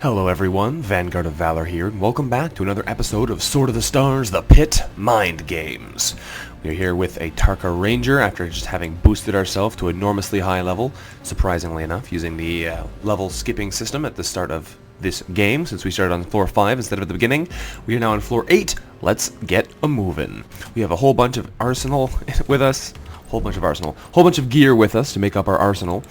Hello everyone, Vanguard of Valor here, and welcome back to another episode of Sword of the Stars, The Pit Mind Games. We are here with a Tarka Ranger after just having boosted ourselves to enormously high level, surprisingly enough, using the level skipping system at the start of this game. Since we started on floor 5 instead of at the beginning, we are now on floor 8. Let's get a-movin'. We have a whole bunch of arsenal with us, whole bunch of gear with us to make up our arsenal,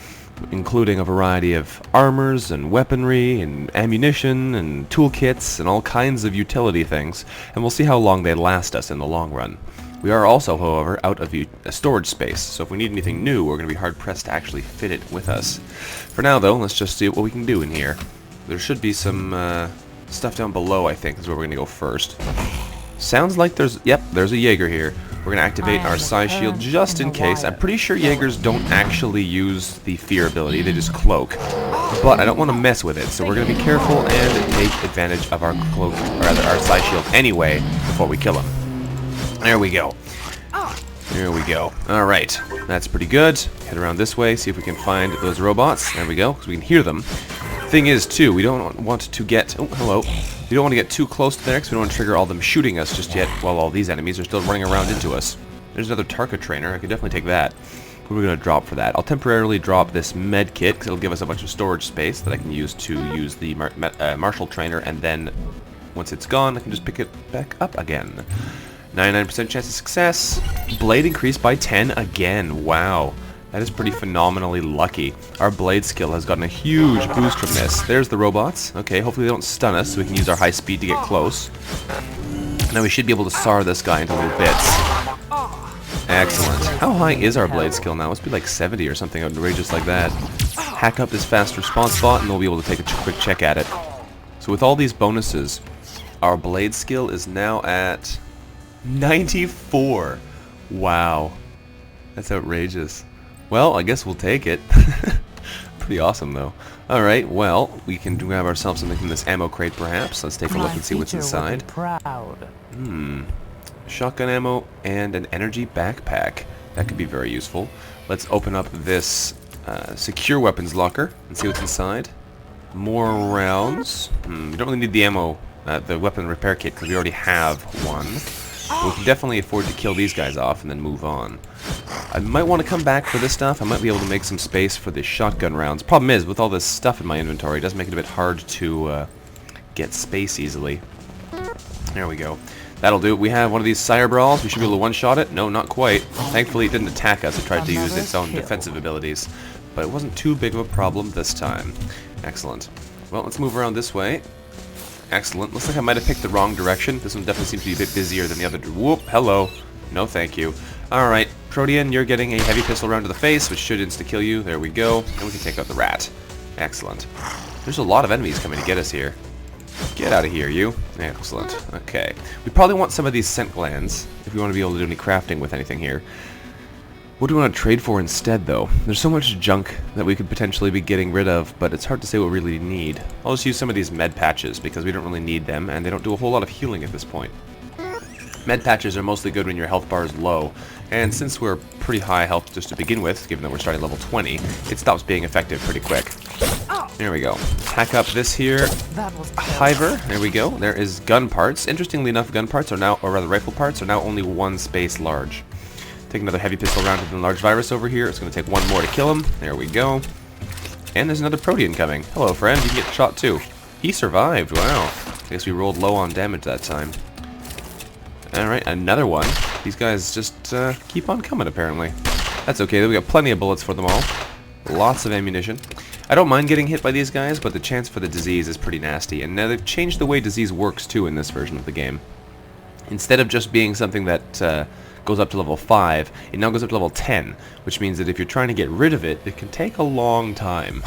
including a variety of armors and weaponry and ammunition and toolkits and all kinds of utility things, and we'll see how long they last us in the long run. We are also, however, out of storage space, so if we need anything new, we're going to be hard-pressed to actually fit it with us. For now, though, let's just see what we can do in here. There should be some stuff down below, I think, is where we're going to go first. Sounds like there's a Jaeger here. We're going to activate our Psi Shield just in case. I'm pretty sure Jaegers don't actually use the Fear ability, they just cloak. But I don't want to mess with it, so we're going to be careful and take advantage of our cloak, or rather our Psi Shield anyway, before we kill him. There we go. There we go. Alright, that's pretty good. Head around this way, see if we can find those robots. There we go, because we can hear them. Thing is, too, we don't want to get... Oh, hello. We don't want to get too close to there because we don't want to trigger all them shooting us just yet while all these enemies are still running around into us. There's another Tarka trainer. I could definitely take that. What are we going to drop for that? I'll temporarily drop this med kit because it'll give us a bunch of storage space that I can use to use the martial trainer, and then once it's gone, I can just pick it back up again. 99% chance of success. Blade increased by 10 again. Wow. That is pretty phenomenally lucky. Our blade skill has gotten a huge boost from this. There's the robots. Okay, hopefully they don't stun us so we can use our high speed to get close. Now we should be able to SAR this guy into little bits. Excellent. How high is our blade skill now? It must be like 70 or something outrageous like that. Hack up this fast response bot and we'll be able to take a quick check at it. So with all these bonuses, our blade skill is now at 94. Wow. That's outrageous. Well, I guess we'll take it. Pretty awesome, though. Alright, well, we can grab ourselves something from this ammo crate, perhaps. Let's take a look and see what's inside. Shotgun ammo and an energy backpack. That could be very useful. Let's open up this secure weapons locker and see what's inside. More rounds. We don't really need the ammo, the weapon repair kit, because we already have one. But we can definitely afford to kill these guys off and then move on. I might want to come back for this stuff. I might be able to make some space for the shotgun rounds. Problem is, with all this stuff in my inventory, it does make it a bit hard to get space easily. There we go. That'll do. We have one of these Sire Brawls. We should be able to one-shot it. No, not quite. Thankfully, it didn't attack us. It tried to use its own defensive abilities. But it wasn't too big of a problem this time. Excellent. Well, let's move around this way. Excellent. Looks like I might have picked the wrong direction. This one definitely seems to be a bit busier than the other. Whoop, hello. No, thank you. Alright, Protean, you're getting a heavy pistol round to the face, which should insta-kill you. There we go. And we can take out the rat. Excellent. There's a lot of enemies coming to get us here. Get out of here, you. Excellent. Okay. We probably want some of these scent glands if we want to be able to do any crafting with anything here. What do we want to trade for instead, though? There's so much junk that we could potentially be getting rid of, but it's hard to say what we really need. I'll just use some of these med patches because we don't really need them, and they don't do a whole lot of healing at this point. Med patches are mostly good when your health bar is low, and since we're pretty high health just to begin with, given that we're starting level 20, it stops being effective pretty quick. There we go. Hack up this here. Hiver. There we go. There is gun parts. Interestingly enough, gun parts are now, or rather rifle parts, are now only one space large. Take another heavy pistol round with the large virus over here. It's going to take one more to kill him. There we go. And there's another Protean coming. Hello, friend. You can get shot too. He survived. Wow. I guess we rolled low on damage that time. Alright, another one. These guys just keep on coming, apparently. That's okay. We got plenty of bullets for them all. Lots of ammunition. I don't mind getting hit by these guys, but the chance for the disease is pretty nasty. And now they've changed the way disease works, too, in this version of the game. Instead of just being something that goes up to level 5, it now goes up to level 10, which means that if you're trying to get rid of it, it can take a long time.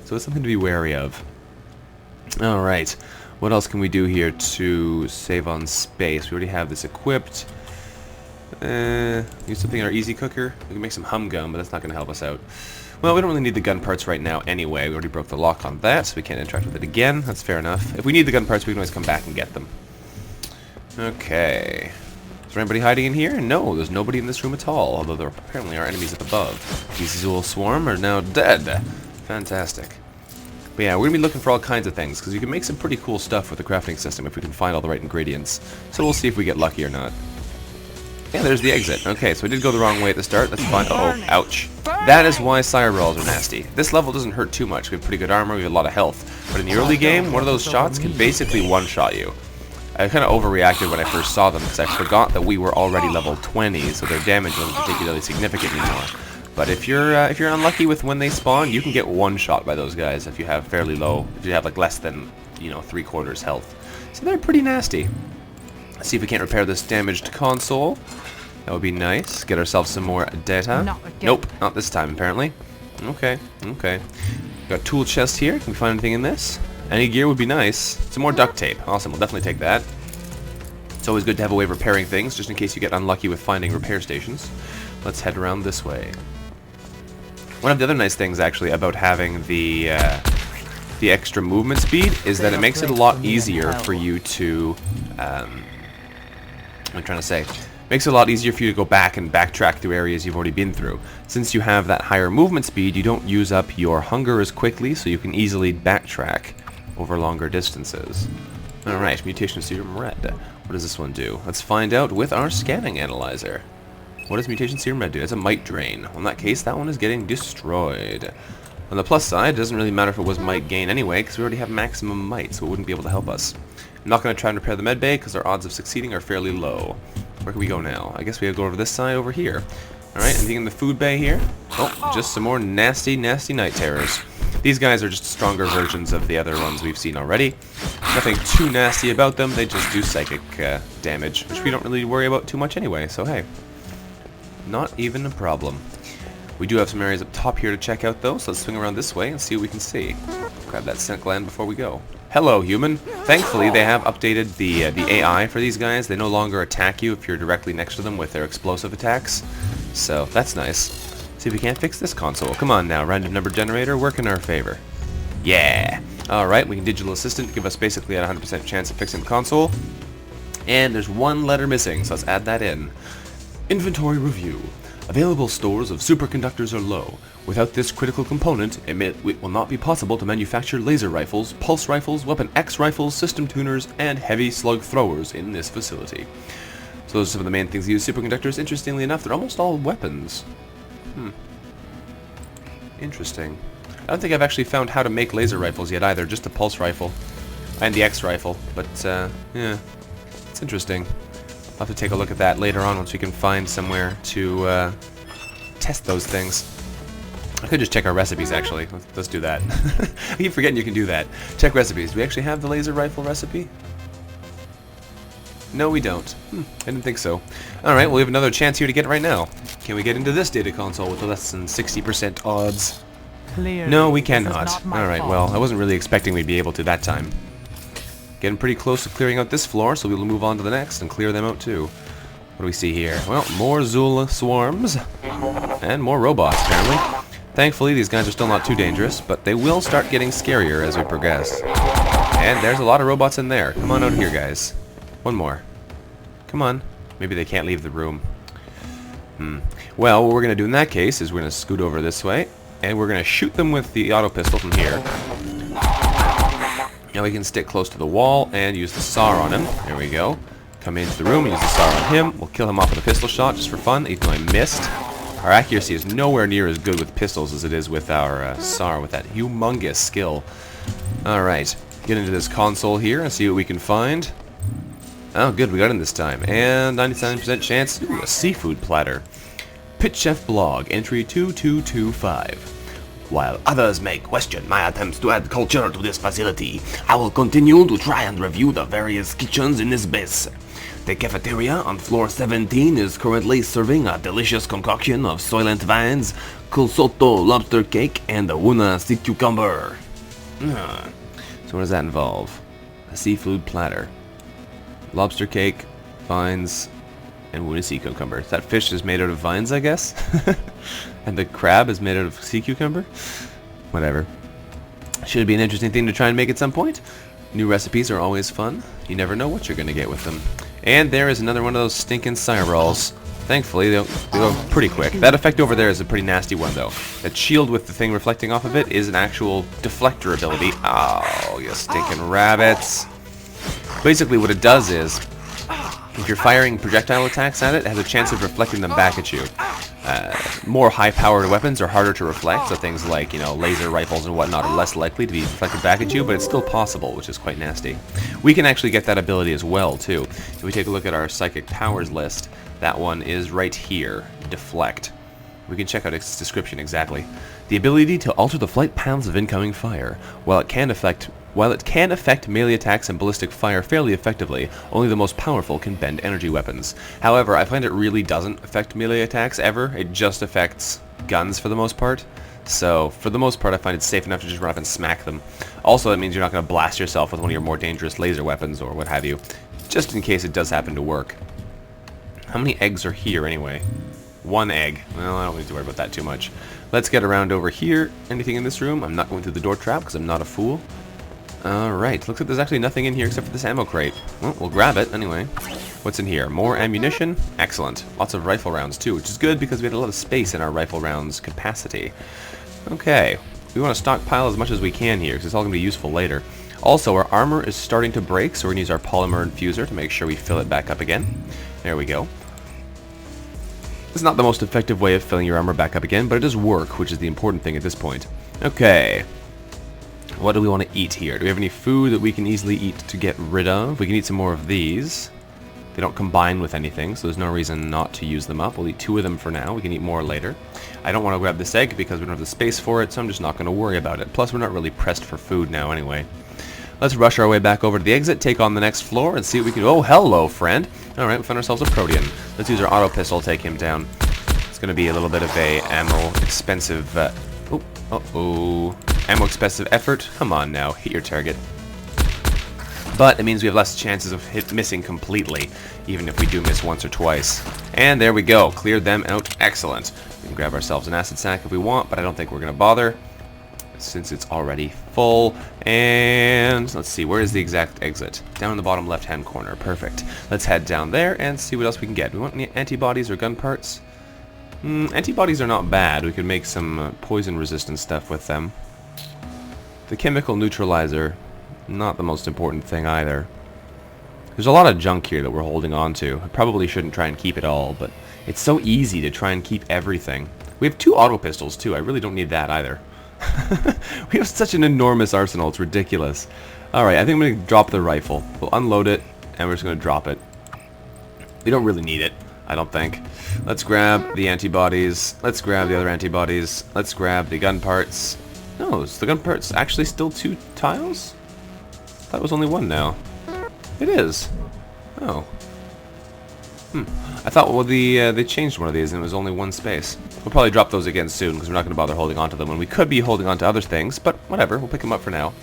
So it's something to be wary of. Alright, what else can we do here to save on space? We already have this equipped. Use something in our easy cooker. We can make some hum gum, but that's not going to help us out. Well, we don't really need the gun parts right now anyway. We already broke the lock on that, so we can't interact with it again. That's fair enough. If we need the gun parts, we can always come back and get them. Okay. Is there anybody hiding in here? No, there's nobody in this room at all, although there apparently are enemies up above. These Zool Swarm are now dead. Fantastic. But yeah, we're going to be looking for all kinds of things, because you can make some pretty cool stuff with the crafting system if we can find all the right ingredients. So we'll see if we get lucky or not. Yeah, there's the exit. Okay, so we did go the wrong way at the start. That's fine. Uh-oh, ouch. That is why Sire Brawls are nasty. This level doesn't hurt too much. We have pretty good armor, we have a lot of health. But in the early game, one of those shots can basically one-shot you. I kind of overreacted when I first saw them, because I forgot that we were already level 20, so their damage wasn't particularly significant anymore. But if you're unlucky with when they spawn, you can get one shot by those guys if you have fairly low, if you have like less than, 3/4 health. So they're pretty nasty. Let's see if we can't repair this damaged console. That would be nice. Get ourselves some more data. Nope, not this time apparently. Okay. Got a tool chest here. Can we find anything in this? Any gear would be nice. Some more duct tape. Awesome, we'll definitely take that. It's always good to have a way of repairing things, just in case you get unlucky with finding repair stations. Let's head around this way. One of the other nice things, actually, about having the extra movement speed is that it makes it a lot easier for you to... I'm trying to say... Makes it a lot easier for you to go back and backtrack through areas you've already been through. Since you have that higher movement speed, you don't use up your hunger as quickly, so you can easily backtrack over longer distances. Alright, Mutation Serum Red. What does this one do? Let's find out with our scanning analyzer. What does Mutation Serum Red do? It's a might drain. Well, in that case, that one is getting destroyed. On the plus side, it doesn't really matter if it was might gain anyway, because we already have maximum might, so it wouldn't be able to help us. I'm not going to try and repair the med bay, because our odds of succeeding are fairly low. Where can we go now? I guess we have to go over this side over here. Alright, anything in the food bay here? Oh, just some more nasty, nasty night terrors. These guys are just stronger versions of the other ones we've seen already. Nothing too nasty about them, they just do psychic damage, which we don't really worry about too much anyway, so hey. Not even a problem. We do have some areas up top here to check out though, so let's swing around this way and see what we can see. Grab that scent gland before we go. Hello, human. Thankfully, they have updated the AI for these guys. They no longer attack you if you're directly next to them with their explosive attacks. So, that's nice. See if we can't fix this console. Come on now, random number generator, work in our favor. Yeah! Alright, we can digital assistant give us basically a 100% chance of fixing the console. And there's one letter missing, so let's add that in. Inventory review. Available stores of superconductors are low. Without this critical component, it will not be possible to manufacture laser rifles, pulse rifles, Weapon X rifles, system tuners, and heavy slug throwers in this facility. So those are some of the main things that use superconductors. Interestingly enough, they're almost all weapons. Interesting. I don't think I've actually found how to make laser rifles yet either, just the pulse rifle and the X rifle. But, yeah, it's interesting. I'll have to take a look at that later on once we can find somewhere to test those things. I could just check our recipes, actually. Let's do that. I keep forgetting you can do that. Check recipes. Do we actually have the laser rifle recipe? No, we don't. I didn't think so. Alright, well, we have another chance here to get it right now. Can we get into this data console with less than 60% odds? Clearly, no, we cannot. Alright, well, I wasn't really expecting we'd be able to that time. Getting pretty close to clearing out this floor, so we'll move on to the next and clear them out too. What do we see here? Well, more Zula swarms. And more robots, apparently. Thankfully, these guys are still not too dangerous, but they will start getting scarier as we progress. And there's a lot of robots in there. Come on out here, guys. One more. Come on. Maybe they can't leave the room. Well, what we're going to do in that case is we're going to scoot over this way, and we're going to shoot them with the auto pistol from here. Now we can stick close to the wall and use the SAR on him. There we go. Come into the room and use the SAR on him. We'll kill him off with a pistol shot just for fun, even though I missed. Our accuracy is nowhere near as good with pistols as it is with our SAR, with that humongous skill. Alright, get into this console here and see what we can find. Oh, good, we got in this time. And 97% chance, ooh, a seafood platter. Pit Chef Blog, entry 2225. While others may question my attempts to add culture to this facility, I will continue to try and review the various kitchens in this base. The cafeteria on floor 17 is currently serving a delicious concoction of soylent vines, culsoto lobster cake, and a wuna sea cucumber. So what does that involve? A seafood platter. Lobster cake, vines, and wuna sea cucumber. That fish is made out of vines, I guess? And the crab is made out of sea cucumber? Whatever. Should be an interesting thing to try and make at some point. New recipes are always fun. You never know what you're going to get with them. And there is another one of those stinking Sire Brawls. Thankfully, they go pretty quick. That effect over there is a pretty nasty one, though. That shield with the thing reflecting off of it is an actual deflector ability. Oh, you stinking rabbits. Basically, what it does is, if you're firing projectile attacks at it, it has a chance of reflecting them back at you. More high-powered weapons are harder to reflect, so things like, you know, laser rifles and whatnot are less likely to be reflected back at you, but it's still possible, which is quite nasty. We can actually get that ability as well, too. If we take a look at our psychic powers list, that one is right here, Deflect. We can check out its description exactly. The ability to alter the flight paths of incoming fire. While it can affect melee attacks and ballistic fire fairly effectively, only the most powerful can bend energy weapons. However, I find it really doesn't affect melee attacks ever. It just affects guns for the most part. So, for the most part, I find it safe enough to just run up and smack them. Also, that means you're not going to blast yourself with one of your more dangerous laser weapons or what have you, just in case it does happen to work. How many eggs are here, anyway? 1 egg. Well, I don't need to worry about that too much. Let's get around over here. Anything in this room? I'm not going through the door trap because I'm not a fool. Alright, looks like there's actually nothing in here except for this ammo crate. Well, we'll grab it anyway. What's in here? More ammunition? Excellent. Lots of rifle rounds too, which is good because we had a lot of space in our rifle rounds capacity. Okay, we want to stockpile as much as we can here because it's all going to be useful later. Also, our armor is starting to break, so we're going to use our polymer infuser to make sure we fill it back up again. There we go. It's not the most effective way of filling your armor back up again, but it does work, which is the important thing at this point. Okay. What do we want to eat here? Do we have any food that we can easily eat to get rid of? We can eat some more of these. They don't combine with anything, so there's no reason not to use them up. We'll eat 2 of them for now. We can eat more later. I don't want to grab this egg because we don't have the space for it, so I'm just not going to worry about it. Plus, we're not really pressed for food now anyway. Let's rush our way back over to the exit, take on the next floor, and see what we can do. Oh, hello, friend. Alright, we found ourselves a Protean. Let's use our auto pistol, take him down. It's going to be a little bit of a ammo-expensive... ammo-expensive effort. Come on now, hit your target. But it means we have less chances of missing completely, even if we do miss once or twice. And there we go, cleared them out. Excellent. We can grab ourselves an acid sack if we want, but I don't think we're going to bother, since it's already full. And let's see, where is the exact exit? Down in the bottom left-hand corner. Perfect. Let's head down there and see what else we can get. Do we want any antibodies or gun parts? Antibodies are not bad. We could make some poison-resistant stuff with them. The chemical neutralizer, not the most important thing either. There's a lot of junk here that we're holding on to. I probably shouldn't try and keep it all, but it's so easy to try and keep everything. We have 2 auto pistols, too. I really don't need that either. We have such an enormous arsenal, it's ridiculous. Alright, I think I'm going to drop the rifle. We'll unload it, and we're just going to drop it. We don't really need it, I don't think. Let's grab the antibodies. Let's grab the other antibodies. Let's grab the gun parts. No, is the gun parts actually still 2 tiles? I thought it was only 1 now. It is. Oh. I thought, well, they changed one of these and it was only 1 space. We'll probably drop those again soon because we're not going to bother holding on to them when we could be holding on to other things, but whatever, we'll pick them up for now.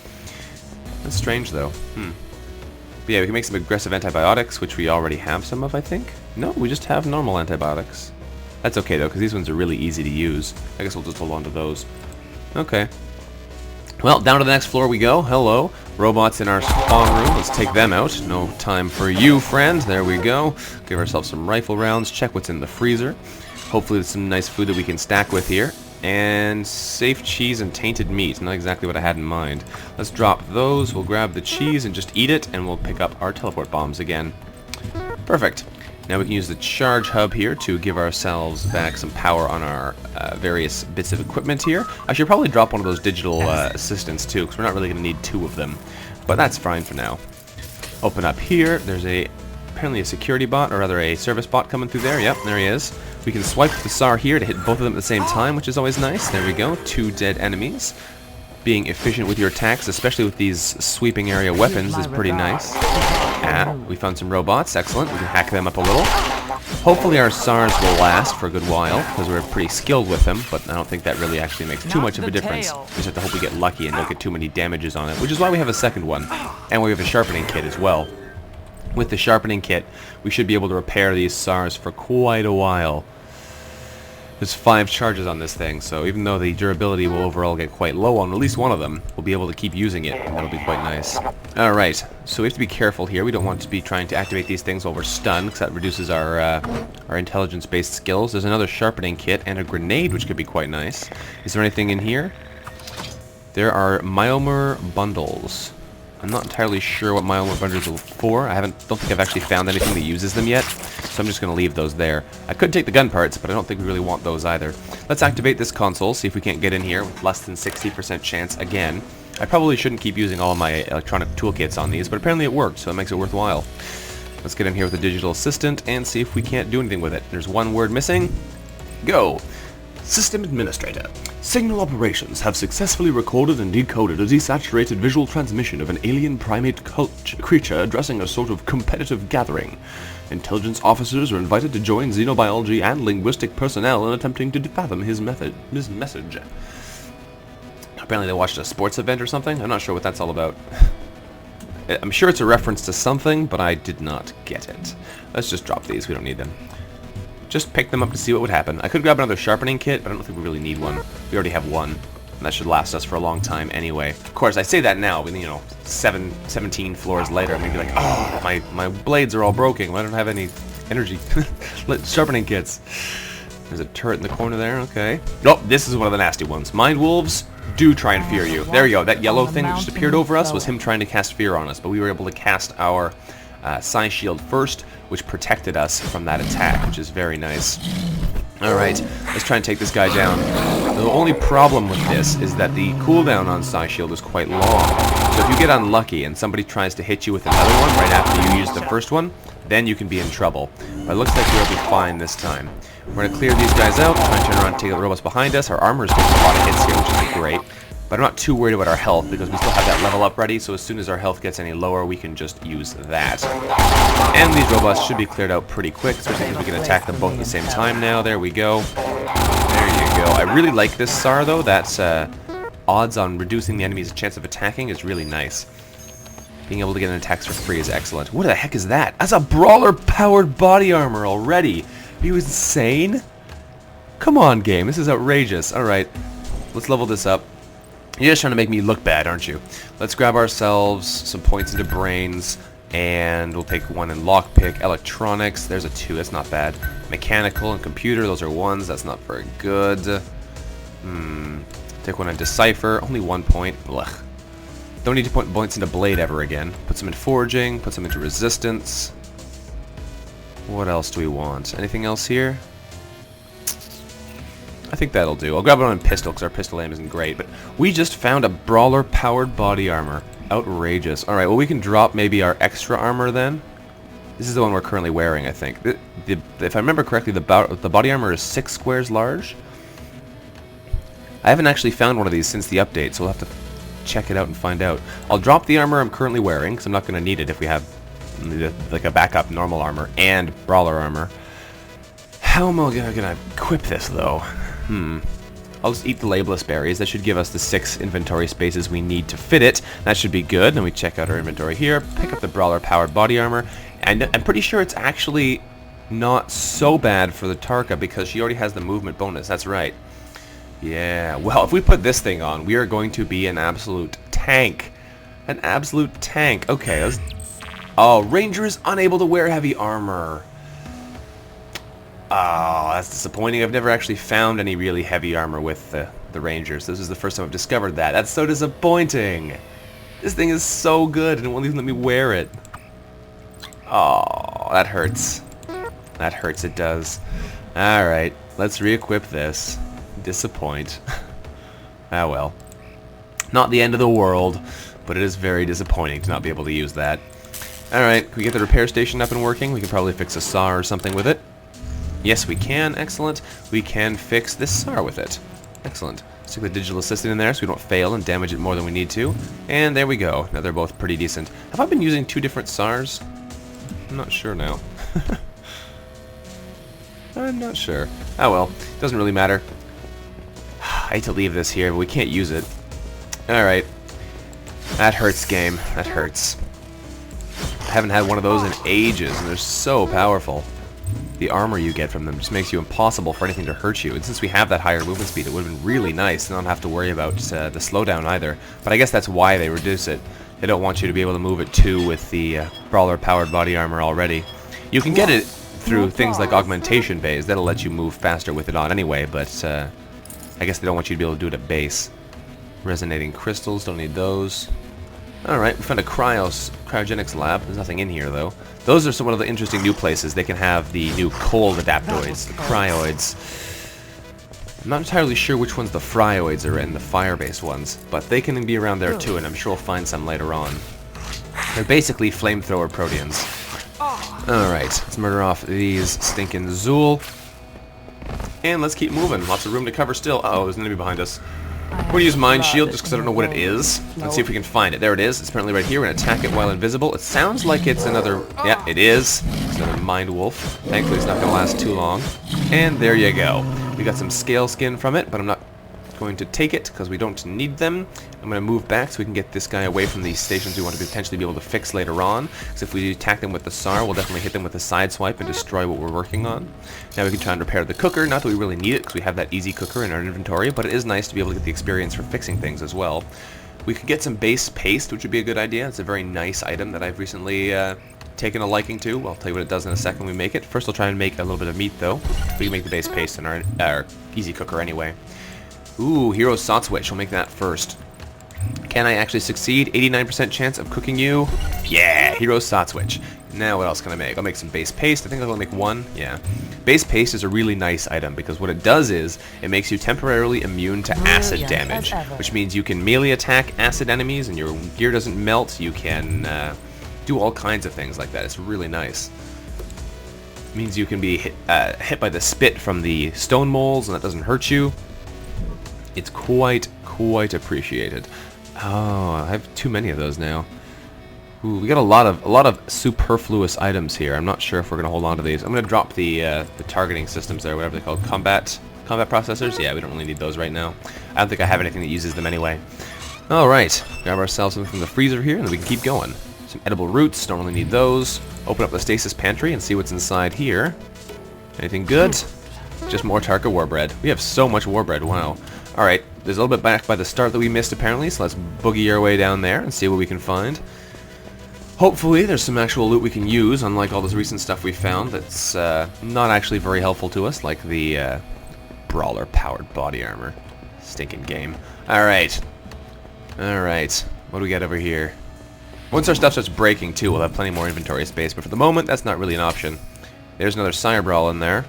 That's strange, though. But yeah, we can make some aggressive antibiotics, which we already have some of, I think. No, we just have normal antibiotics. That's okay, though, because these ones are really easy to use. I guess we'll just hold on to those. Okay. Well, down to the next floor we go. Hello. Robots in our spawn room. Let's take them out. No time for you, friend. There we go. Give ourselves some rifle rounds. Check what's in the freezer. Hopefully there's some nice food that we can stack with here. And safe cheese and tainted meat. Not exactly what I had in mind. Let's drop those. We'll grab the cheese and just eat it. And we'll pick up our teleport bombs again. Perfect. Now we can use the charge hub here to give ourselves back some power on our various bits of equipment here. I should probably drop one of those digital assistants too, because we're not really going to need 2 of them. But that's fine for now. Open up here. There's apparently a security bot, or rather a service bot coming through there. Yep, there he is. We can swipe the SAR here to hit both of them at the same time, which is always nice. There we go. 2 dead enemies. Being efficient with your attacks, especially with these sweeping area weapons, is pretty nice. We found some robots. Excellent. We can hack them up a little. Hopefully our SARs will last for a good while, because we're pretty skilled with them, but I don't think that really actually makes too much of a difference. We just have to hope we get lucky and don't get too many damages on it, which is why we have a second one. And we have a sharpening kit as well. With the sharpening kit, we should be able to repair these SARs for quite a while. There's 5 charges on this thing, so even though the durability will overall get quite low on at least one of them, we'll be able to keep using it, and that'll be quite nice. Alright, so we have to be careful here. We don't want to be trying to activate these things while we're stunned, because that reduces our intelligence-based skills. There's another sharpening kit and a grenade, which could be quite nice. Is there anything in here? There are Myomer bundles. I'm not entirely sure what Myomer bundles are for. Don't think I've actually found anything that uses them yet, so I'm just going to leave those there. I could take the gun parts, but I don't think we really want those either. Let's activate this console, see if we can't get in here with less than 60% chance again. I probably shouldn't keep using all of my electronic toolkits on these, but apparently it worked, so it makes it worthwhile. Let's get in here with the digital assistant and see if we can't do anything with it. There's one word missing. Go! System Administrator. Signal operations have successfully recorded and decoded a desaturated visual transmission of an alien primate creature addressing a sort of competitive gathering. Intelligence officers are invited to join xenobiology and linguistic personnel in attempting to fathom his message. Apparently they watched a sports event or something. I'm not sure what that's all about. I'm sure it's a reference to something, but I did not get it. Let's just drop these. We don't need them. Just pick them up to see what would happen. I could grab another sharpening kit, but I don't think we really need one. We already have one, and that should last us for a long time anyway. Of course, I say that now, but, you know, 17 floors later, I'm gonna be like, oh, my blades are all broken. I don't have any energy sharpening kits. There's a turret in the corner there. Okay. Nope, this is one of the nasty ones. Mind wolves do try and fear you. There you go. That yellow thing that just appeared over us was him trying to cast fear on us, but we were able to cast our Psi Shield first, which protected us from that attack, which is very nice. Alright, let's try and take this guy down. The only problem with this is that the cooldown on Psi Shield is quite long. So if you get unlucky and somebody tries to hit you with another one right after you use the first one, then you can be in trouble. But it looks like we'll be fine this time. We're going to clear these guys out, try and turn around and take the robots behind us. Our armor is getting a lot of hits here, which is great. But I'm not too worried about our health, because we still have that level up ready, so as soon as our health gets any lower, we can just use that. And these robots should be cleared out pretty quick, especially because we can attack them both at the same time now. There we go. There you go. I really like this SAR, though. That's odds on reducing the enemy's chance of attacking is really nice. Being able to get an attacks for free is excellent. What the heck is that? That's a Brawler-powered body armor already. Are you insane? Come on, game. This is outrageous. Alright, let's level this up. You're just trying to make me look bad, aren't you? Let's grab ourselves some points into brains, and we'll take one in lockpick. Electronics, there's a 2, that's not bad. Mechanical and computer, those are 1s, that's not very good. Take one in decipher, only 1 point. Ugh. Don't need to put points into blade ever again. Put some in foraging, put some into resistance. What else do we want? Anything else here? I think that'll do. I'll grab it on pistol, because our pistol aim isn't great, but we just found a Brawler-powered body armor. Outrageous. Alright, well we can drop maybe our extra armor then. This is the one we're currently wearing, I think. If I remember correctly, the body armor is 6 squares large. I haven't actually found one of these since the update, so we'll have to check it out and find out. I'll drop the armor I'm currently wearing, because I'm not going to need it if we have like a backup normal armor and Brawler armor. How am I going to equip this, though? I'll just eat the labelless berries. That should give us the 6 inventory spaces we need to fit it. That should be good. Then we check out our inventory here, pick up the Brawler-powered body armor, and I'm pretty sure it's actually not so bad for the Tarka because she already has the movement bonus. That's right. Yeah, well, if we put this thing on, we are going to be an absolute tank. An absolute tank. Okay, let's... Oh, Ranger is unable to wear heavy armor. Oh, that's disappointing. I've never actually found any really heavy armor with the Rangers. This is the first time I've discovered that. That's so disappointing. This thing is so good and it won't even let me wear it. Oh, that hurts. That hurts, it does. Alright, let's re-equip this. Disappoint. Ah well. Not the end of the world, but it is very disappointing to not be able to use that. Alright, can we get the repair station up and working? We can probably fix a saw or something with it. Yes, we can. Excellent. We can fix this SAR with it. Excellent. Stick the digital assistant in there so we don't fail and damage it more than we need to. And there we go. Now they're both pretty decent. Have I been using 2 different SARs? I'm not sure now. I'm not sure. Oh well. Doesn't really matter. I hate to leave this here, but we can't use it. Alright. That hurts, game. That hurts. I haven't had one of those in ages, and they're so powerful. the armor you get from them just makes you impossible for anything to hurt you. And since we have that higher movement speed, it would have been really nice to not have to worry about the slowdown either. But I guess that's why they reduce it. They don't want you to be able to move at 2 with the Brawler powered body armor already. You can get it through things like augmentation bays. That'll let you move faster with it on anyway, but I guess they don't want you to be able to do it at base. Resonating crystals, don't need those. Alright, we found a cryogenics lab. There's nothing in here, though. Those are some of the interesting new places. They can have the new cold adaptoids, the cryoids. I'm not entirely sure which ones the fryoids are in, the fire-based ones, but they can be around there too, and I'm sure we'll find some later on. They're basically flamethrower proteans. Alright, let's murder off these stinking Zool. And let's keep moving. Lots of room to cover still. Uh-oh, there's an enemy behind us. I'm going to use Mind Shield just because I don't know what it is. Let's see if we can find it. There it is. It's apparently right here. We're going to attack it while invisible. It sounds like it's another... Yeah, it is. It's another Mind Wolf. Thankfully, it's not going to last too long. And there you go. We got some scale skin from it, but I'm not going to take it because we don't need them. I'm going to move back so we can get this guy away from these stations we want to potentially be able to fix later on. Because if we attack them with the SAR, we'll definitely hit them with a side swipe and destroy what we're working on. Now we can try and repair the cooker. Not that we really need it because we have that easy cooker in our inventory, but it is nice to be able to get the experience for fixing things as well. We could get some base paste, which would be a good idea. It's a very nice item that I've recently taken a liking to. Well, I'll tell you what it does in a second when we make it. First, I'll try and make a little bit of meat, though. We can make the base paste in our easy cooker anyway. Ooh, Hero SOTS Witch. We'll make that first. Can I actually succeed? 89% chance of cooking you. Yeah, Hero SOTS Witch. Now what else can I make? I'll make some base paste. I think I'll only make one. Yeah. Base paste is a really nice item because what it does is it makes you temporarily immune to acid damage, which means you can melee attack acid enemies and your gear doesn't melt. You can do all kinds of things like that. It's really nice. It means you can be hit by the spit from the stone moles and that doesn't hurt you. It's quite appreciated. Oh, I have too many of those now. Ooh, we got a lot of superfluous items here. I'm not sure if we're gonna hold on to these. I'm gonna drop the targeting systems there, whatever they're called, combat processors. Yeah, we don't really need those right now. I don't think I have anything that uses them anyway. All right, grab ourselves something from the freezer here, and then we can keep going. Some edible roots. Don't really need those. Open up the stasis pantry and see what's inside here. Anything good? Just more Tarka war bread. We have so much war bread. Wow. All right, there's a little bit back by the start that we missed apparently, so let's boogie our way down there and see what we can find. Hopefully there's some actual loot we can use, unlike all this recent stuff we found that's not actually very helpful to us, like the Brawler powered body armor. Stinking game. Alright. Alright. What do we got over here? Once our stuff starts breaking too, we'll have plenty more inventory space, but for the moment that's not really an option. There's another Sire Brawl in there.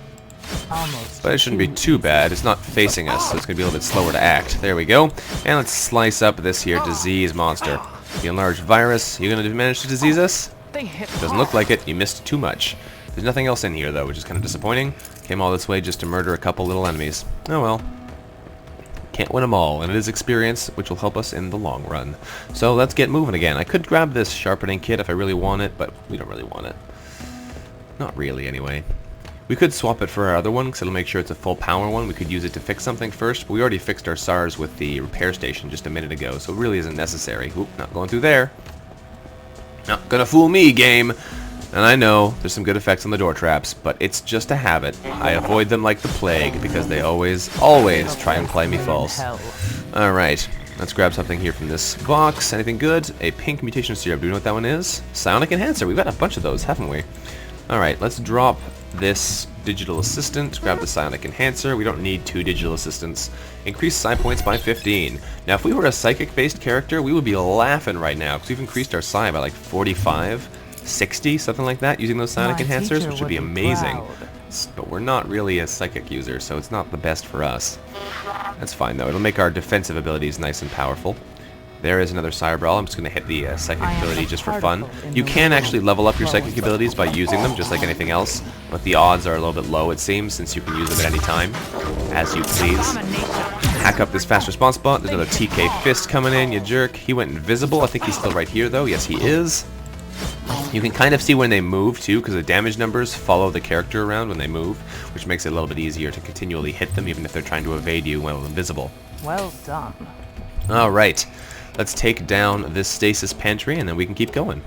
But it shouldn't be too bad. It's not facing us, so it's going to be a little bit slower to act. There we go. And let's slice up this here disease monster. The enlarged virus. You going to manage to disease us? Doesn't look like it. You missed too much. There's nothing else in here, though, which is kind of disappointing. Came all this way just to murder a couple little enemies. Oh well. Can't win them all, and it is experience, which will help us in the long run. So let's get moving again. I could grab this sharpening kit if I really want it, but we don't really want it. Not really, anyway. We could swap it for our other one, because it'll make sure it's a full power one. We could use it to fix something first, but we already fixed our SARS with the repair station just a minute ago, so it really isn't necessary. Oop, not going through there. Not gonna fool me, game! And I know there's some good effects on the door traps, but it's just a habit. I avoid them like the plague, because they always try and play me false. Alright, let's grab something here from this box. Anything good? A pink mutation serum. Do we know what that one is? Psionic Enhancer. We've got a bunch of those, haven't we? Alright, let's drop this digital assistant, grab the psionic enhancer. We don't need 2 digital assistants. Increase psi points by 15. Now if we were a psychic based character, we would be laughing right now because we've increased our psi by like 45, 60, something like that, using those psionic enhancers, which would be amazing. But we're not really a psychic user, so it's not the best for us. That's fine though. It'll make our defensive abilities nice and powerful. There is another Sire Brawl. I'm just going to hit the psychic ability just for fun. You can actually level up your psychic abilities by using them, just like anything else, but the odds are a little bit low, it seems, since you can use them at any time, as you please. Hack up this fast response bot. There's another TK Fist coming in, you jerk. He went invisible. I think he's still right here, though. Yes, he is. You can kind of see when they move, too, because the damage numbers follow the character around when they move, which makes it a little bit easier to continually hit them, even if they're trying to evade you while invisible. Well done. All right. Let's take down this stasis pantry, and then we can keep going.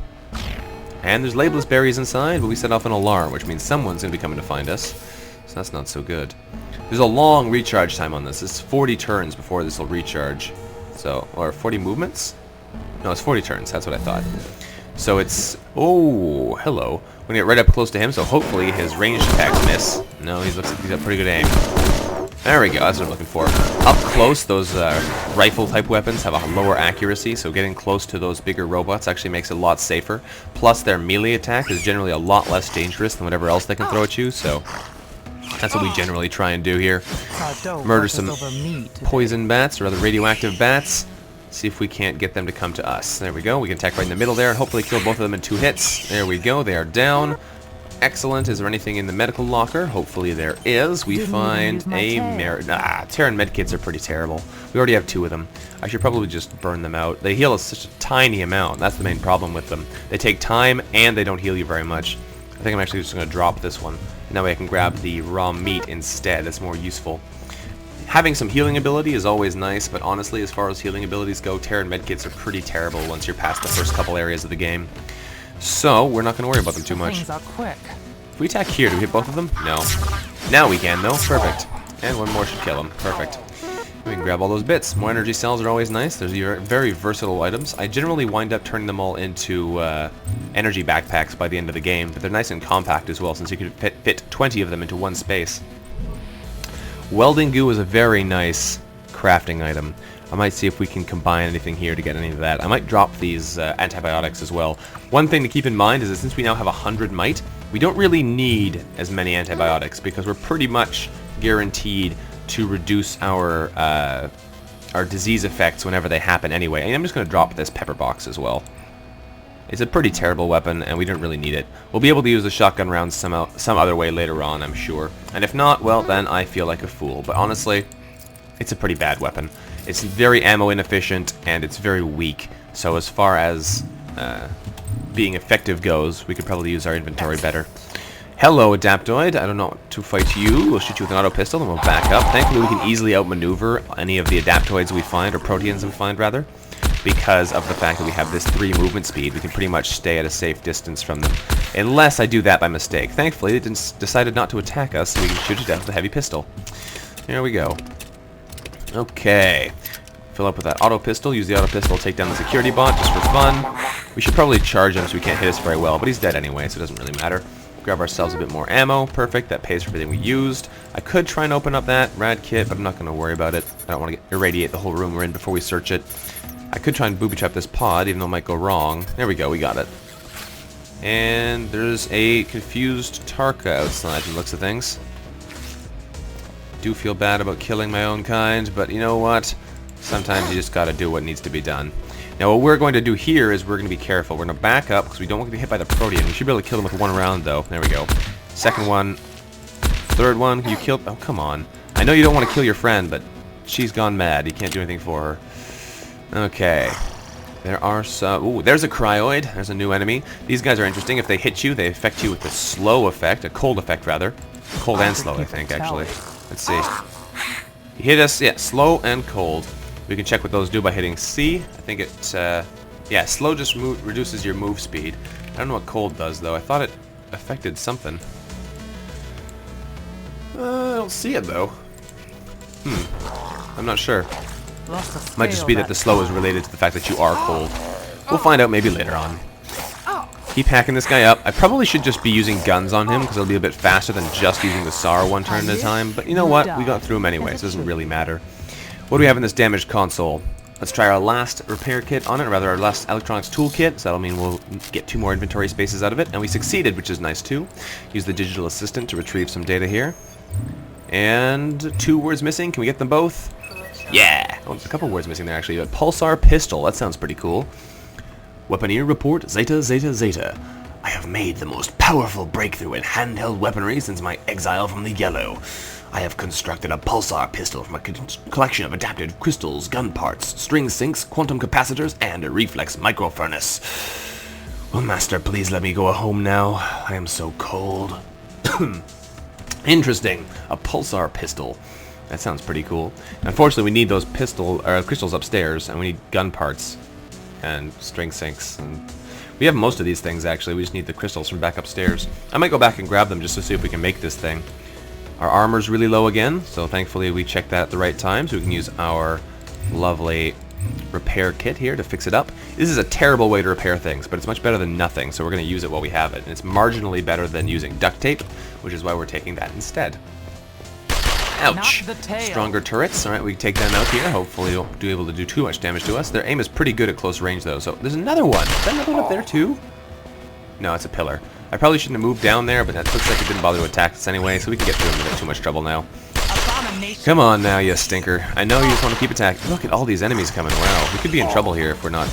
And there's labelless berries inside, but we set off an alarm, which means someone's going to be coming to find us. So that's not so good. There's a long recharge time on this. It's 40 turns before this will recharge. So, or 40 movements? No, it's 40 turns. That's what I thought. So it's... Oh, hello. We're going to get right up close to him, so hopefully his ranged attacks miss. No, he looks like he's got pretty good aim. There we go. That's what I'm looking for. Up close, those rifle-type weapons have a lower accuracy, so getting close to those bigger robots actually makes it a lot safer. Plus, their melee attack is generally a lot less dangerous than whatever else they can throw at you, so... That's what we generally try and do here. Murder some poison bats, or rather radioactive bats. See if we can't get them to come to us. There we go. We can attack right in the middle there and hopefully kill both of them in 2 hits. There we go. They are down. Excellent. Is there anything in the medical locker? Hopefully there is. We find a Terran medkits are pretty terrible. We already have 2 of them. I should probably just burn them out. They heal us such a tiny amount. That's the main problem with them. They take time and they don't heal you very much. I think I'm actually just going to drop this one. And that way I can grab the raw meat instead. That's more useful. Having some healing ability is always nice, but honestly, as far as healing abilities go, Terran medkits are pretty terrible once you're past the first couple areas of the game. So, we're not going to worry about them too much. If we attack here, do we hit both of them? No. Now we can, though. Perfect. And one more should kill him. Perfect. We can grab all those bits. More energy cells are always nice. There's very versatile items. I generally wind up turning them all into energy backpacks by the end of the game, but they're nice and compact as well, since you can fit 20 of them into one space. Welding goo is a very nice crafting item. I might see if we can combine anything here to get any of that. I might drop these antibiotics as well. One thing to keep in mind is that since we now have 100 might, we don't really need as many antibiotics because we're pretty much guaranteed to reduce our disease effects whenever they happen anyway. And I'm just going to drop this pepper box as well. It's a pretty terrible weapon, and we don't really need it. We'll be able to use the shotgun rounds some other way later on, I'm sure. And if not, well, then I feel like a fool. But honestly, it's a pretty bad weapon. It's very ammo inefficient, and it's very weak. So as far as being effective goes, we could probably use our inventory better. Hello, Adaptoid. I don't know how to fight you. We'll shoot you with an auto pistol, and we'll back up. Thankfully, we can easily outmaneuver any of the Adaptoids we find, or Proteans we find, rather. Because of the fact that we have this 3 movement speed, we can pretty much stay at a safe distance from them. Unless I do that by mistake. Thankfully, they decided not to attack us, so we can shoot it down with a heavy pistol. There we go. Okay. Fill up with that auto pistol. Use the auto pistol to take down the security bot, just for fun. We should probably charge him so he can't hit us very well, but he's dead anyway, so it doesn't really matter. Grab ourselves a bit more ammo. Perfect. That pays for everything we used. I could try and open up that rad kit, but I'm not going to worry about it. I don't want to irradiate the whole room we're in before we search it. I could try and booby-trap this pod, even though it might go wrong. There we go, we got it. And there's a confused Tarka outside from the looks of things. Do feel bad about killing my own kind, but you know what? Sometimes you just gotta do what needs to be done. Now what we're going to do here is we're going to be careful. We're going to back up, because we don't want to get hit by the Protean. We should be able to kill them with 1 round, though. There we go. Second one. Third one. You killed... Oh, come on. I know you don't want to kill your friend, but she's gone mad. You can't do anything for her. Okay. There are some... Ooh, there's a cryoid. There's a new enemy. These guys are interesting. If they hit you, they affect you with a slow effect. A cold effect, rather. Cold and slow, I think, actually. Let's see. He hit us, yeah, slow and cold. We can check what those do by hitting C. I think it, yeah, slow just reduces your move speed. I don't know what cold does, though. I thought it affected something. I don't see it, though. I'm not sure. Might just be that the slow is related to the fact that you are cold. We'll find out maybe later on. Keep hacking this guy up. I probably should just be using guns on him, because it'll be a bit faster than just using the SAR 1 turn at a time. But you know what? We got through him anyway, so it doesn't really matter. What do we have in this damaged console? Let's try our last repair kit on it, or rather our last electronics toolkit. So that'll mean we'll get 2 more inventory spaces out of it. And we succeeded, which is nice too. Use the digital assistant to retrieve some data here. And 2 words missing. Can we get them both? Yeah! Oh, there's a couple words missing there actually. A pulsar pistol. That sounds pretty cool. Weaponeer report, Zeta, Zeta, Zeta. I have made the most powerful breakthrough in handheld weaponry since my exile from the Yellow. I have constructed a pulsar pistol from a collection of adapted crystals, gun parts, string sinks, quantum capacitors, and a reflex microfurnace. Will Master please let me go home now? I am so cold. Interesting. A pulsar pistol. That sounds pretty cool. Unfortunately, we need those crystals upstairs, and we need gun parts and string sinks. And We have most of these things, actually. We just need the crystals from back upstairs. I might go back and grab them just to see if we can make this thing. Our armor's really low again, so thankfully we checked that at the right time, so we can use our lovely repair kit here to fix it up. This is a terrible way to repair things, but it's much better than nothing, so we're going to use it while we have it. And it's marginally better than using duct tape, which is why we're taking that instead. Ouch! Stronger turrets. Alright, we can take them out here. Hopefully they won't be able to do too much damage to us. Their aim is pretty good at close range, though. So there's another one. Is that another one up there, too? No, it's a pillar. I probably shouldn't have moved down there, but that looks like it didn't bother to attack us anyway, so we can get through them without too much trouble now. Come on now, you stinker. I know you just want to keep attacking. Look at all these enemies coming. Wow, we could be in trouble here if we're not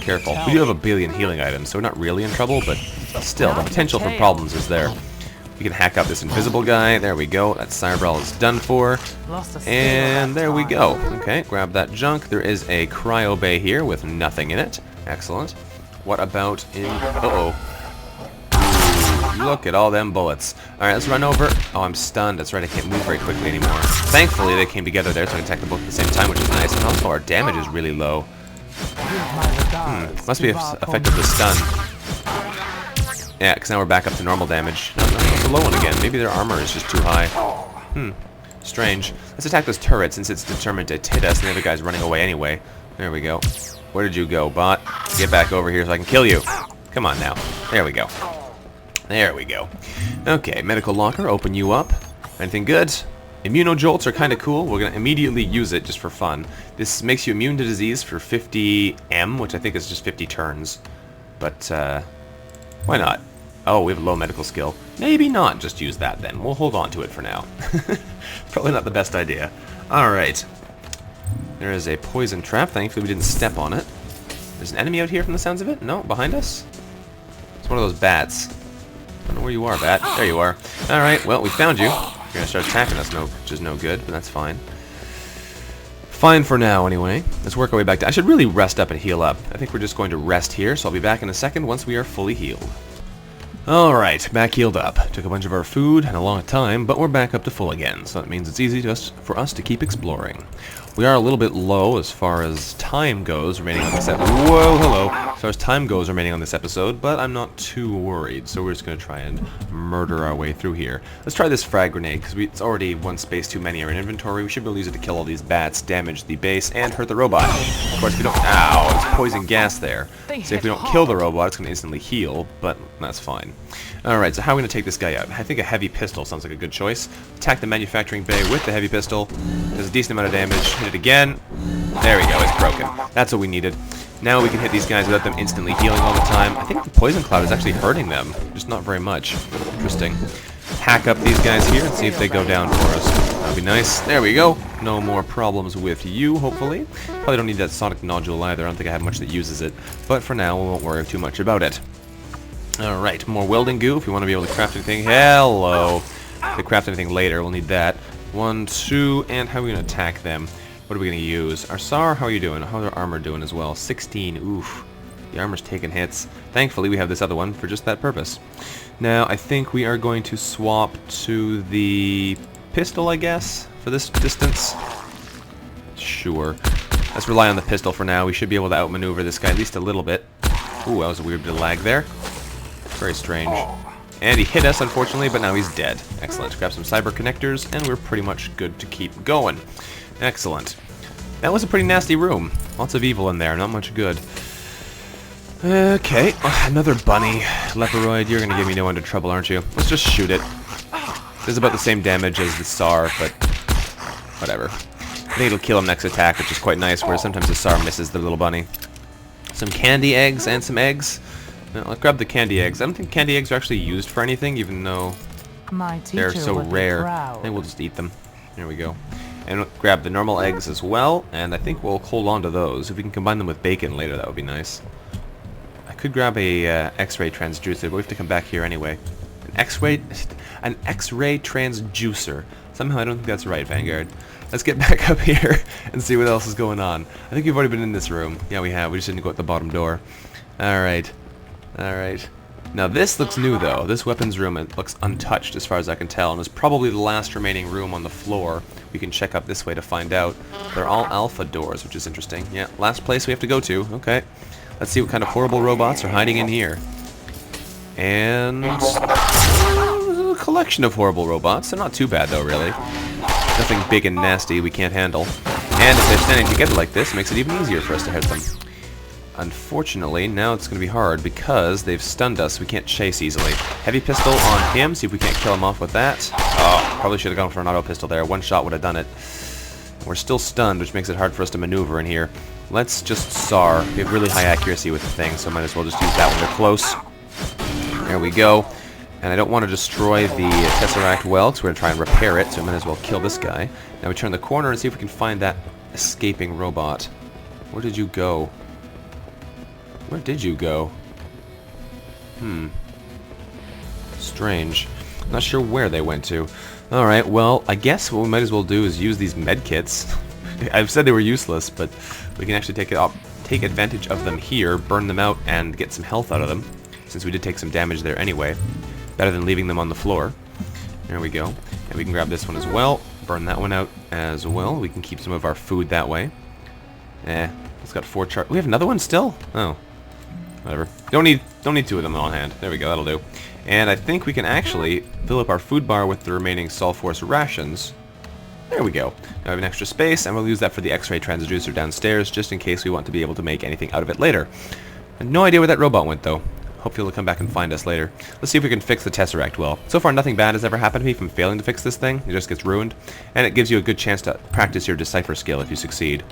careful. We do have a billion healing items, so we're not really in trouble, but still, the potential for problems is there. We can hack up this invisible guy. There we go. That Cyberbrawl is done for. And there we go. Okay, grab that junk. There is a cryo bay here with nothing in it. Excellent. What about in... Uh-oh. Look at all them bullets. Alright, let's run over. Oh, I'm stunned. That's right, I can't move very quickly anymore. Thankfully, they came together there so I can attack them both at the same time, which is nice. And also, our damage is really low. Must be effective the stun. Yeah, because now we're back up to normal damage. No, that's a low one again. Maybe their armor is just too high. Strange. Let's attack this turret since it's determined to hit us and the other guy's running away anyway. There we go. Where did you go, bot? Get back over here so I can kill you. Come on now. There we go. There we go. Okay, medical locker, open you up. Anything good? Immunojolts are kind of cool. We're going to immediately use it just for fun. This makes you immune to disease for 50 M, which I think is just 50 turns. But, why not? Oh, we have low medical skill. Maybe not just use that then. We'll hold on to it for now. Probably not the best idea. Alright. There is a poison trap. Thankfully we didn't step on it. There's an enemy out here from the sounds of it. No, behind us? It's one of those bats. I don't know where you are, bat. There you are. Alright, well, we found you. You're going to start attacking us, which is no good, but that's fine. Fine for now, anyway. Let's work our way back to... I should really rest up and heal up. I think we're just going to rest here, so I'll be back in a second once we are fully healed. Alright, back healed up. Took a bunch of our food and a long time, but we're back up to full again, so that means it's easy for us to keep exploring. We are a little bit low as far as time goes remaining on this episode. Whoa, hello. As far as time goes remaining on this episode, but I'm not too worried, so we're just going to try and murder our way through here. Let's try this frag grenade, because it's already one space too many in our inventory. We should be able to use it to kill all these bats, damage the base, and hurt the robot. Of course, if we don't... Ow, it's poison gas there. So if we don't kill the robot, it's going to instantly heal, but that's fine. Alright, so how are we going to take this guy out? I think a heavy pistol sounds like a good choice. Attack the manufacturing bay with the heavy pistol. Does a decent amount of damage. Hit it again. There we go, it's broken. That's what we needed. Now we can hit these guys without them instantly healing all the time. I think the poison cloud is actually hurting them, just not very much. Interesting. Hack up these guys here and see if they go down for us. That'd be nice. There we go. No more problems with you, hopefully. Probably don't need that sonic nodule either. I don't think I have much that uses it. But for now, we won't worry too much about it. Alright, more welding goo if we want to be able to craft anything. Hello! To craft anything later, we'll need that. 1, 2, and how are we going to attack them? What are we going to use? Our SAR, how are you doing? How's our armor doing as well? 16, oof. The armor's taking hits. Thankfully, we have this other one for just that purpose. Now, I think we are going to swap to the pistol, I guess, for this distance. Sure. Let's rely on the pistol for now. We should be able to outmaneuver this guy at least a little bit. Ooh, that was a weird bit of lag there. Very strange. And he hit us, unfortunately, but now he's dead. Excellent. Grab some cyber connectors, and we're pretty much good to keep going. Excellent. That was a pretty nasty room. Lots of evil in there, not much good. Okay, another bunny. Leperoid, you're gonna give me no end of trouble, aren't you? Let's just shoot it. Does about the same damage as the SAR, but whatever. I think it'll kill him next attack, which is quite nice, where sometimes the SAR misses the little bunny. Some candy eggs and some eggs. Now, I'll grab the candy eggs. I don't think candy eggs are actually used for anything, even though they're so rare. I think we'll just eat them. There we go. And we'll grab the normal eggs as well, and I think we'll hold on to those. If we can combine them with bacon later, that would be nice. I could grab a X-ray transducer, but we have to come back here anyway. An X-ray transducer. Somehow I don't think that's right, Vanguard. Let's get back up here and see what else is going on. I think we've already been in this room. Yeah, we have. We just didn't go out the bottom door. Alright. Alright. Now this looks new though. This weapons room, it looks untouched as far as I can tell, and it's probably the last remaining room on the floor. We can check up this way to find out. They're all alpha doors, which is interesting. Yeah, last place we have to go to. Okay. Let's see what kind of horrible robots are hiding in here. And a collection of horrible robots. They're not too bad though, really. Nothing big and nasty we can't handle. And if they're standing together like this, it makes it even easier for us to hit them. Unfortunately, now it's going to be hard because they've stunned us. We can't chase easily. Heavy pistol on him. See if we can't kill him off with that. Oh, probably should have gone for an auto pistol there. One shot would have done it. We're still stunned, which makes it hard for us to maneuver in here. Let's just SAR. We have really high accuracy with the thing, so might as well just use that when they're close. There we go. And I don't want to destroy the Tesseract well, because we're going to try and repair it, so I might as well kill this guy. Now we turn the corner and see if we can find that escaping robot. Where did you go? Where did you go? Strange. Not sure where they went to. Alright, well, I guess what we might as well do is use these medkits. I've said they were useless, but we can actually take advantage of them here, burn them out, and get some health out of them, since we did take some damage there anyway. Better than leaving them on the floor. There we go. And we can grab this one as well, burn that one out as well. We can keep some of our food that way. It's got 4 char- We have another one still? Oh. Whatever. Don't need 2 of them on hand. There we go, that'll do. And I think we can actually fill up our food bar with the remaining Sol Force rations. There we go. Now we have an extra space, and we'll use that for the X-ray transducer downstairs, just in case we want to be able to make anything out of it later. I have no idea where that robot went, though. Hopefully he'll come back and find us later. Let's see if we can fix the Tesseract well. So far, nothing bad has ever happened to me from failing to fix this thing. It just gets ruined. And it gives you a good chance to practice your decipher skill if you succeed.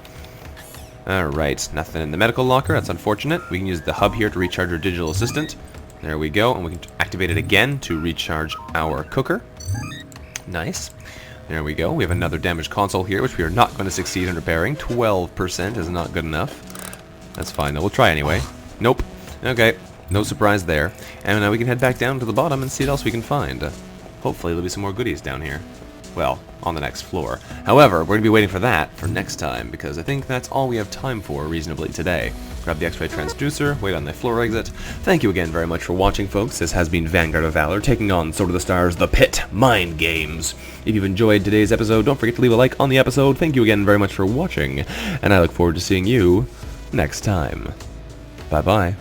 Alright, nothing in the medical locker. That's unfortunate. We can use the hub here to recharge our digital assistant. There we go. And we can activate it again to recharge our cooker. Nice. There we go. We have another damaged console here, which we are not going to succeed in repairing. 12% is not good enough. That's fine, though. We'll try anyway. Nope. Okay. No surprise there. And now we can head back down to the bottom and see what else we can find. Hopefully there'll be some more goodies down here. Well, on the next floor. However, we're going to be waiting for that for next time, because I think that's all we have time for reasonably today. Grab the X-ray transducer, wait on the floor exit. Thank you again very much for watching, folks. This has been Vanguard of Valor, taking on Sword of the Stars, The Pit Mind Games. If you've enjoyed today's episode, don't forget to leave a like on the episode. Thank you again very much for watching, and I look forward to seeing you next time. Bye-bye.